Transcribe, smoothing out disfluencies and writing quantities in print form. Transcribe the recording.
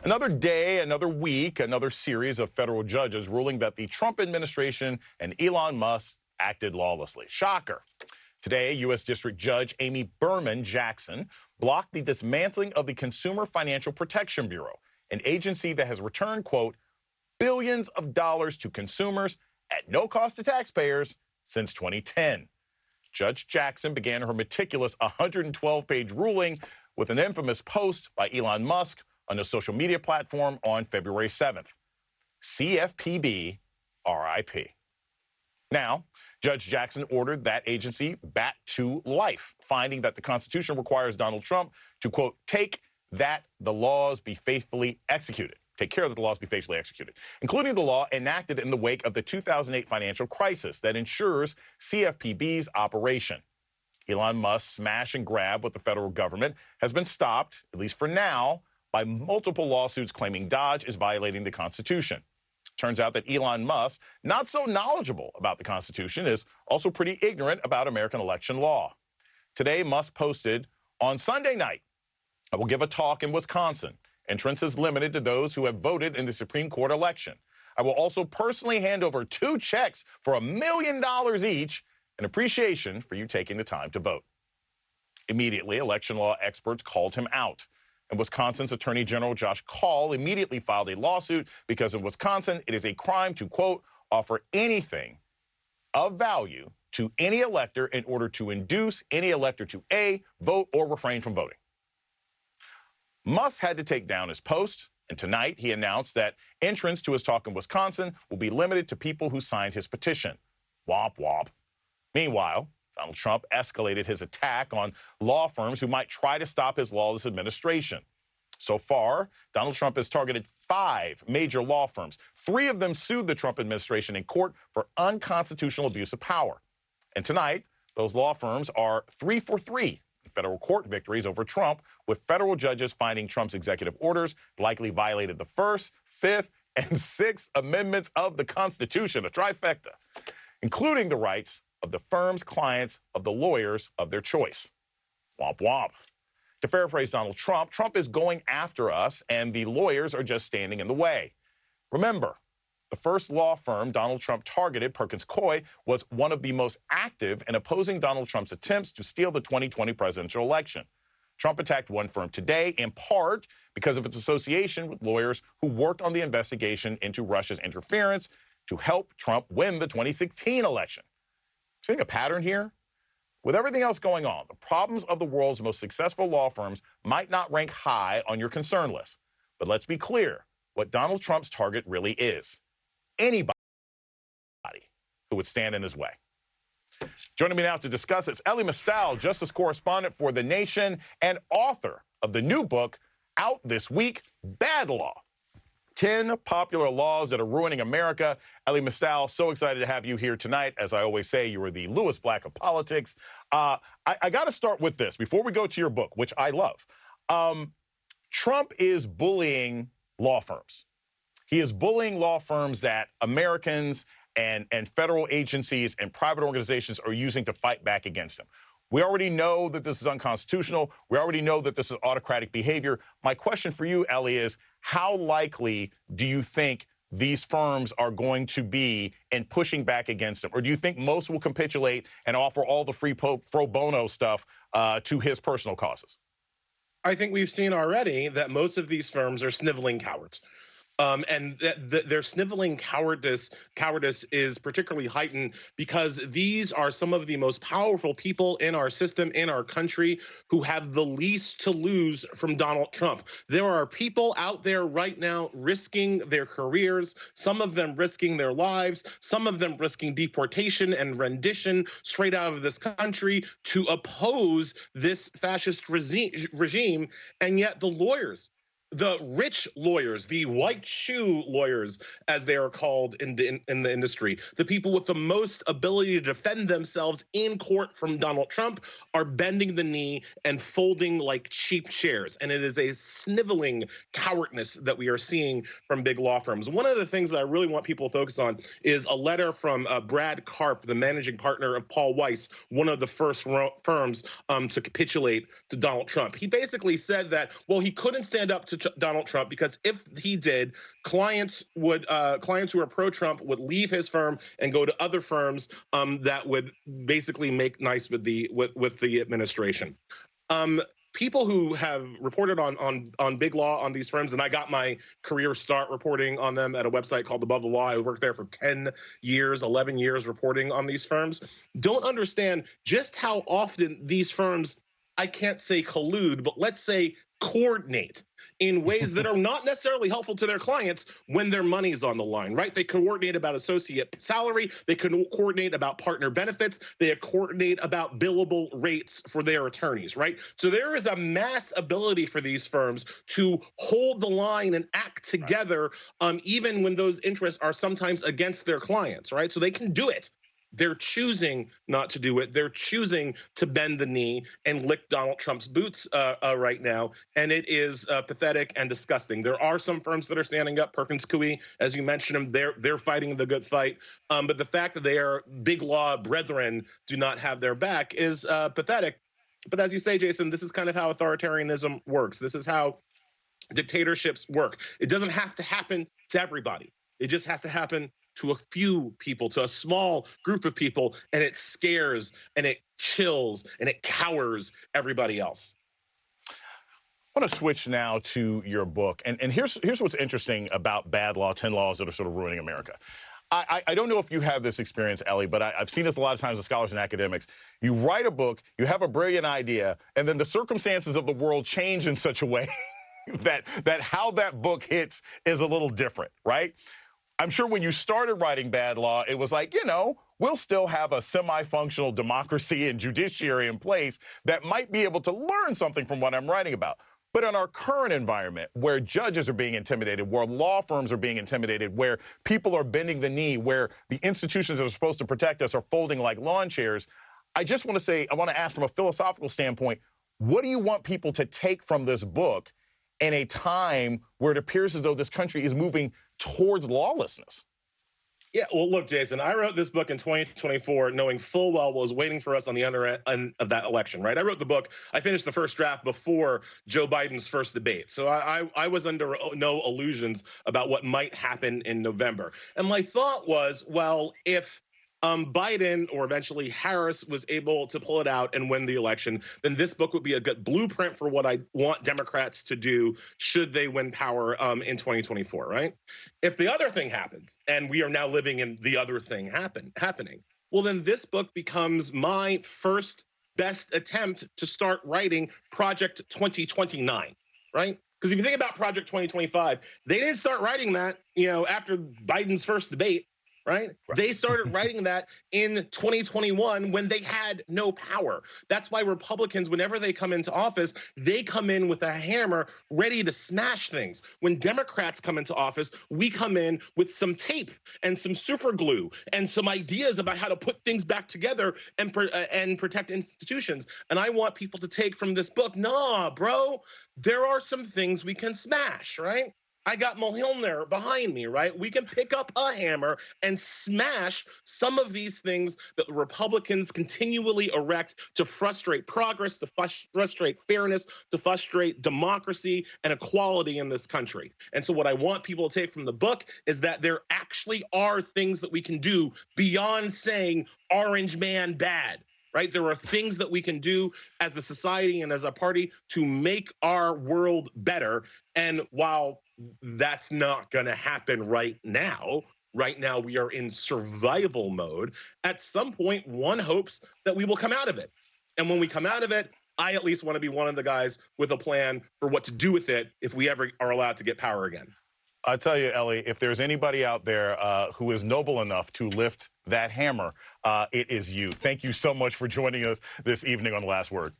Another day, another week, another series of federal judges ruling that the Trump administration and Elon Musk acted lawlessly. Shocker. Today, U.S. District Judge Amy Berman Jackson blocked the dismantling of the Consumer Financial Protection Bureau, an agency that has returned, quote, billions of dollars to consumers at no cost to taxpayers since 2010. Judge Jackson began her meticulous 112-page ruling with an infamous post by Elon Musk on a social media platform on February 7th. CFPB, RIP. Now, Judge Jackson ordered that agency back to life, finding that the Constitution requires Donald Trump to, quote, take that the laws be faithfully executed. Take care that the laws be faithfully executed, including the law enacted in the wake of the 2008 financial crisis that ensures CFPB's operation. Elon Musk's smash and grab with the federal government has been stopped, at least for now, by multiple lawsuits claiming Dodge is violating the Constitution. Turns out that Elon Musk, not so knowledgeable about the Constitution, is also pretty ignorant about American election law. Today, Musk posted, on Sunday night, I will give a talk in Wisconsin. Entrance is limited to those who have voted in the Supreme Court election. I will also personally hand over 2 checks for $1 million each in appreciation for you taking the time to vote. Immediately, election law experts called him out. And Wisconsin's Attorney General Josh Kaul immediately filed a lawsuit because in Wisconsin, it is a crime to, quote, offer anything of value to any elector in order to induce any elector to A, vote or refrain from voting. Musk had to take down his post, and tonight he announced that entrance to his talk in Wisconsin will be limited to people who signed his petition. Womp womp. Meanwhile, Donald Trump escalated his attack on law firms who might try to stop his lawless administration. So far, Donald Trump has targeted 5 major law firms. 3 of them sued the Trump administration in court for unconstitutional abuse of power. And tonight, those law firms are 3 for 3 in federal court victories over Trump, with federal judges finding Trump's executive orders likely violated the First, Fifth, and 6th Amendments of the Constitution, a trifecta, including the rights of the firm's clients of the lawyers of their choice. Womp womp. To paraphrase Donald Trump, Trump is going after us and the lawyers are just standing in the way. Remember, the first law firm Donald Trump targeted, Perkins Coie, was one of the most active in opposing Donald Trump's attempts to steal the 2020 presidential election. Trump attacked one firm today, in part because of its association with lawyers who worked on the investigation into Russia's interference to help Trump win the 2016 election. Seeing a pattern here? With everything else going on, the problems of the world's most successful law firms might not rank high on your concern list. But let's be clear what Donald Trump's target really is. Anybody who would stand in his way. Joining me now to discuss it's Elie Mystal, justice correspondent for The Nation and author of the new book out this week, Bad Law: 10 popular laws that are ruining America. Elie Mystal, so excited to have you here tonight. As I always say, you are the Lewis Black of politics. I got to start with this before we go to your book, which I love. Trump is bullying law firms. He is bullying law firms that Americans and federal agencies and private organizations are using to fight back against him. We already know that this is unconstitutional. We already know that this is autocratic behavior. My question for you, Elie, is how likely do you think these firms are going to be in pushing back against him? Or do you think most will capitulate and offer all the free pro bono stuff to his personal causes? I think we've seen already that most of these firms are sniveling cowards. And their sniveling cowardice is particularly heightened because these are some of the most powerful people in our system, in our country, who have the least to lose from Donald Trump. There are people out there right now risking their careers, some of them risking their lives, some of them risking deportation and rendition straight out of this country to oppose this fascist regime, and yet the lawyers, the rich lawyers, the white shoe lawyers, as they are called in the industry, the people with the most ability to defend themselves in court from Donald Trump, are bending the knee and folding like cheap chairs. And it is a sniveling cowardness that we are seeing from big law firms. One of the things that I really want people to focus on is a letter from Brad Karp, the managing partner of Paul Weiss, one of the first firms to capitulate to Donald Trump. He basically said that, well, he couldn't stand up to Donald Trump because if he did, clients who are pro-Trump would leave his firm and go to other firms that would basically make nice with the administration. People who have reported on big law on these firms, and I got my career start reporting on them at a website called Above the Law. I worked there for 10 years, 11 years reporting on these firms, don't understand just how often these firms, I can't say collude, but let's say coordinate in ways that are not necessarily helpful to their clients when their money's on the line, right? They coordinate about associate salary. They can coordinate about partner benefits. They coordinate about billable rates for their attorneys, right? So there is a mass ability for these firms to hold the line and act together, even when those interests are sometimes against their clients, right? So they can do it. They're choosing not to do it. They're choosing to bend the knee and lick Donald Trump's boots right now, and it is pathetic and disgusting. There are some firms that are standing up. Perkins Coie, as you mentioned them, they're fighting the good fight. But the fact that their big law brethren do not have their back is pathetic. But as you say, Jason, this is kind of how authoritarianism works. This is how dictatorships work. It doesn't have to happen to everybody. It just has to happen to a few people, to a small group of people, and it scares and it chills and it cowers everybody else. I want to switch now to your book. And here's what's interesting about bad law, 10 laws that are sort of ruining America. I don't know if you have this experience, Ellie, but I've seen this a lot of times with scholars and academics. You write a book, you have a brilliant idea, and then the circumstances of the world change in such a way that how that book hits is a little different, right? I'm sure when you started writing bad law, it was like, we'll still have a semi-functional democracy and judiciary in place that might be able to learn something from what I'm writing about. But in our current environment, where judges are being intimidated, where law firms are being intimidated, where people are bending the knee, where the institutions that are supposed to protect us are folding like lawn chairs, I just want to say, I want to ask from a philosophical standpoint, what do you want people to take from this book in a time where it appears as though this country is moving towards lawlessness? Yeah, well, look, Jason, I wrote this book in 2024 knowing full well what was waiting for us on the other end of that election, right? I wrote the book. I finished the first draft before Joe Biden's first debate. So I was under no illusions about what might happen in November. And my thought was, well, if Biden or eventually Harris was able to pull it out and win the election, then this book would be a good blueprint for what I want Democrats to do should they win power in 2024, right? If the other thing happens, and we are now living in the other thing happening, well, then this book becomes my first best attempt to start writing Project 2029, right? Because if you think about Project 2025, they didn't start writing that, after Biden's first debate. Right? They started writing that in 2021 when they had no power. That's why Republicans, whenever they come into office, they come in with a hammer ready to smash things. When Democrats come into office, we come in with some tape and some super glue and some ideas about how to put things back together and protect institutions. And I want people to take from this book, nah, bro, there are some things we can smash, right? I got Mulhilner behind me, right? We can pick up a hammer and smash some of these things that the Republicans continually erect to frustrate progress, to frustrate fairness, to frustrate democracy and equality in this country. And so what I want people to take from the book is that there actually are things that we can do beyond saying orange man bad. Right? There are things that we can do as a society and as a party to make our world better. And while that's not going to happen right now we are in survival mode. At some point, one hopes that we will come out of it. And when we come out of it, I at least want to be one of the guys with a plan for what to do with it if we ever are allowed to get power again. I tell you, Ellie, if there's anybody out there who is noble enough to lift that hammer, it is you. Thank you so much for joining us this evening on The Last Word.